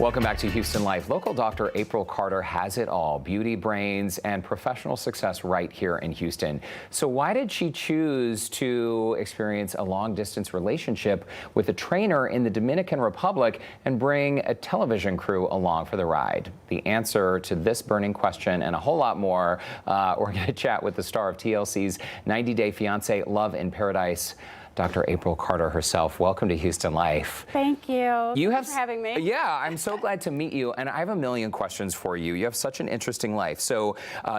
Welcome back to Houston Life. Local doctor April Carter has it all: beauty, brains, and professional success right here in Houston. So why did she choose to experience a long-distance relationship with a trainer in the Dominican Republic and bring a television crew along for the ride? The answer to this burning question and a whole lot more, we're going to chat with the star of TLC's 90-Day Fiancé, Love in Paradise, Dr. April Carter herself. Welcome to Houston Life. Thank you. Thanks for having me. Yeah, I'm so glad to meet you. And I have a million questions for you. You have such an interesting life. So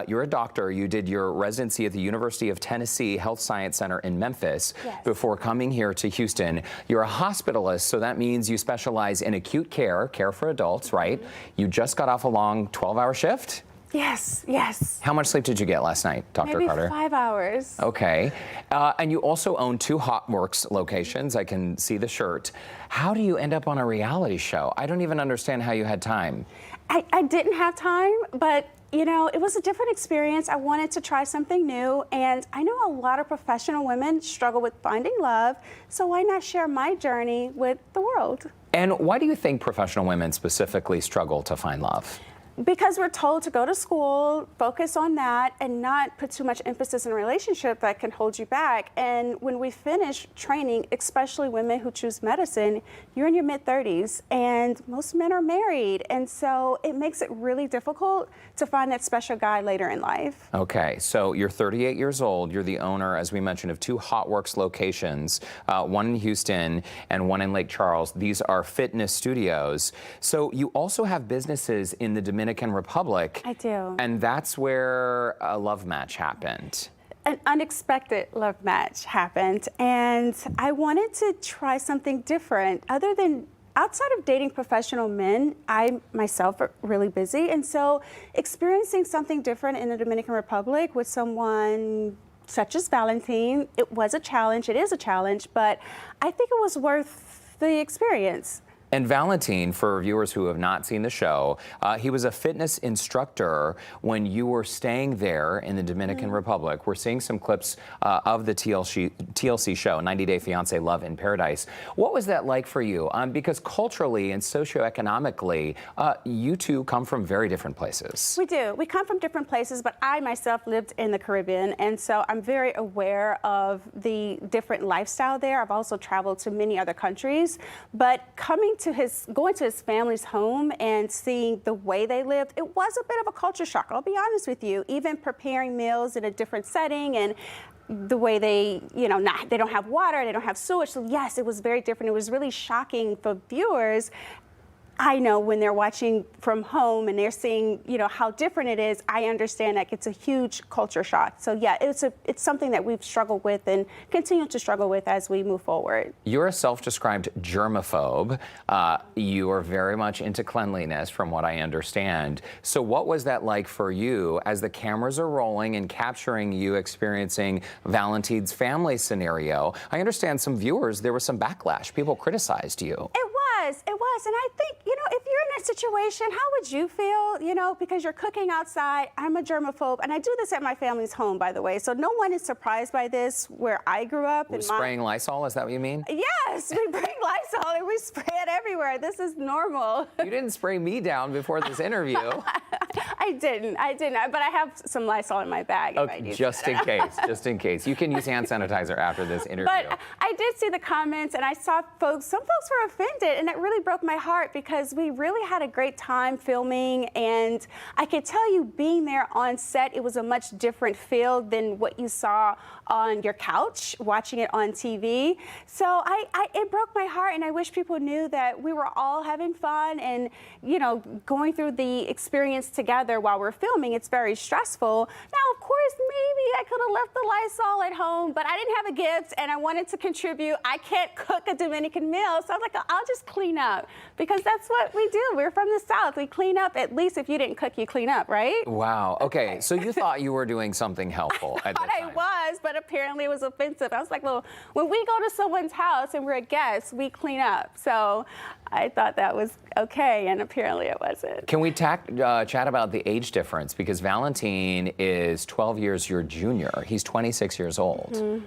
you're a doctor. You did your residency at the University of Tennessee Health Science Center in Memphis before coming here to Houston. You're a hospitalist, so that means you specialize in acute care for adults, right? You just got off a long 12-hour shift? Yes, yes. How much sleep did you get last night, Dr. Carter? Maybe 5 hours. Okay. And you also own 2 HotWorks locations. I can see the shirt. How do you end up on a reality show? I don't even understand how you had time. I didn't have time, but you know, it was a different experience. I wanted to try something new, and I know a lot of professional women struggle with finding love, so why not share my journey with the world? And why do you think professional women specifically struggle to find love? Because we're told to go to school, focus on that, and not put too much emphasis in a relationship that can hold you back. And when we finish training, especially women who choose medicine, you're in your mid-30s, and most men are married. And so it makes it really difficult to find that special guy later in life. Okay, so you're 38 years old. You're the owner, as we mentioned, of 2 HotWorks locations, one in Houston and one in Lake Charles. These are fitness studios. So you also have businesses in the Dominican Republic. I do. And that's where a love match happened. An unexpected love match happened, and I wanted to try something different. Outside of dating professional men, I myself are really busy, and so experiencing something different in the Dominican Republic with someone such as Valentin, it was a challenge, it is a challenge, but I think it was worth the experience. And Valentin, for viewers who have not seen the show, he was a fitness instructor when you were staying there in the Dominican Republic. We're seeing some clips of the TLC show, 90-Day Fiancé, Love in Paradise. What was that like for you? Because culturally and socioeconomically, you two come from very different places. We do. We come from different places, but I myself lived in the Caribbean, and so I'm very aware of the different lifestyle there. I've also traveled to many other countries, but going to his family's home and seeing the way they lived, it was a bit of a culture shock, I'll be honest with you. Even preparing meals in a different setting and the way they, they don't have water, they don't have sewage. So yes, it was very different. It was really shocking for viewers. I know when they're watching from home and they're seeing, how different it is, I understand that it's a huge culture shock. So yeah, it's something that we've struggled with and continue to struggle with as we move forward. You're a self-described germaphobe. You are very much into cleanliness, from what I understand. So what was that like for you as the cameras are rolling and capturing you experiencing Valentin's family scenario? I understand some viewers, there was some backlash. People criticized you. It was, and I think, if you're in that situation, how would you feel, because you're cooking outside? I'm a germaphobe, and I do this at my family's home, by the way, so no one is surprised by this where I grew up. Spraying Lysol, is that what you mean? Yes, we bring Lysol, and we spray it everywhere. This is normal. You didn't spray me down before this interview. I didn't, but I have some Lysol in my bag. Okay, just in case. You can use hand sanitizer after this interview. But I did see the comments, and I saw some folks were offended, and that really broke my heart because we really had a great time filming, and I could tell you being there on set, it was a much different feel than what you saw on your couch watching it on TV. So it broke my heart, and I wish people knew that we were all having fun and, going through the experience together while we're filming. It's very stressful. Now, of course, maybe I could have left the Lysol at home, but I didn't have a gift, and I wanted to contribute. I can't cook a Dominican meal, so I was like, I'll just clean up, because that's what we do. We're from the South. We clean up. At least if you didn't cook, you clean up, right? Wow. Okay, so you thought you were doing something helpful at that time. I was, but apparently it was offensive. I was like, well, when we go to someone's house and we're a guest, we clean up. So I thought that was okay, and apparently it wasn't. Can we chat about the age difference? Because Valentin is 12 years your junior. He's 26 years old.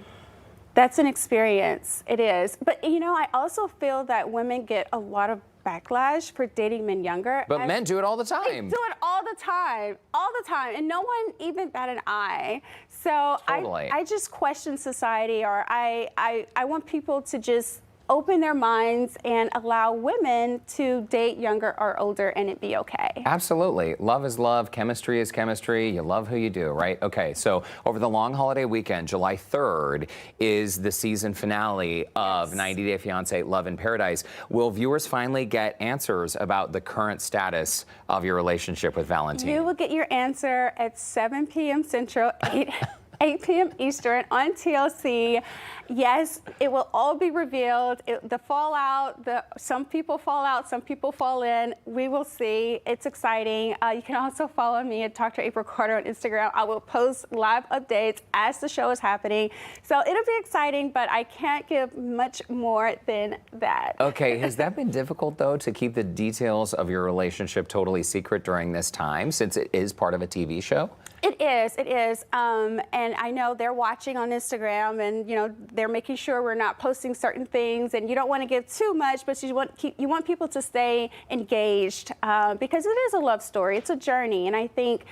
That's an experience. It is. But, I also feel that women get a lot of backlash for dating men younger. But men do it all the time. They do it all the time, and no one even bat an eye. So Totally. I just question society, or I want people to just open their minds and allow women to date younger or older and it be okay. Absolutely. Love is love. Chemistry is chemistry. You love who you do, right? Okay, so over the long holiday weekend, July 3rd is the season finale of 90 Day Fiancé Love in Paradise. Will viewers finally get answers about the current status of your relationship with Valentin? You will get your answer at 7 p.m. Central, 8 p.m. Eastern on TLC. Yes, it will all be revealed. The fallout, some people fall out, some people fall in. We will see. It's exciting. You can also follow me at Dr. April Carter on Instagram. I will post live updates as the show is happening. So it'll be exciting, but I can't give much more than that. Okay, has that been difficult, though, to keep the details of your relationship totally secret during this time, since it is part of a TV show? It is. And I know they're watching on Instagram, and they're making sure we're not posting certain things, and you don't want to give too much, but you want people to stay engaged because it is a love story. It's a journey, and I think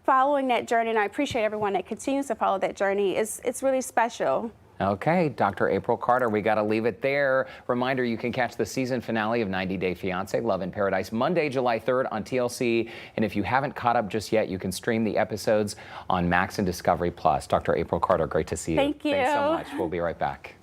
following that journey, and I appreciate everyone that continues to follow that journey, it's really special. Okay, Dr. April Carter, we got to leave it there. Reminder, you can catch the season finale of 90 Day Fiancé Love in Paradise Monday, July 3rd on TLC. And if you haven't caught up just yet, you can stream the episodes on Max and Discovery Plus. Dr. April Carter, great to see you. Thank you. Thanks so much. We'll be right back.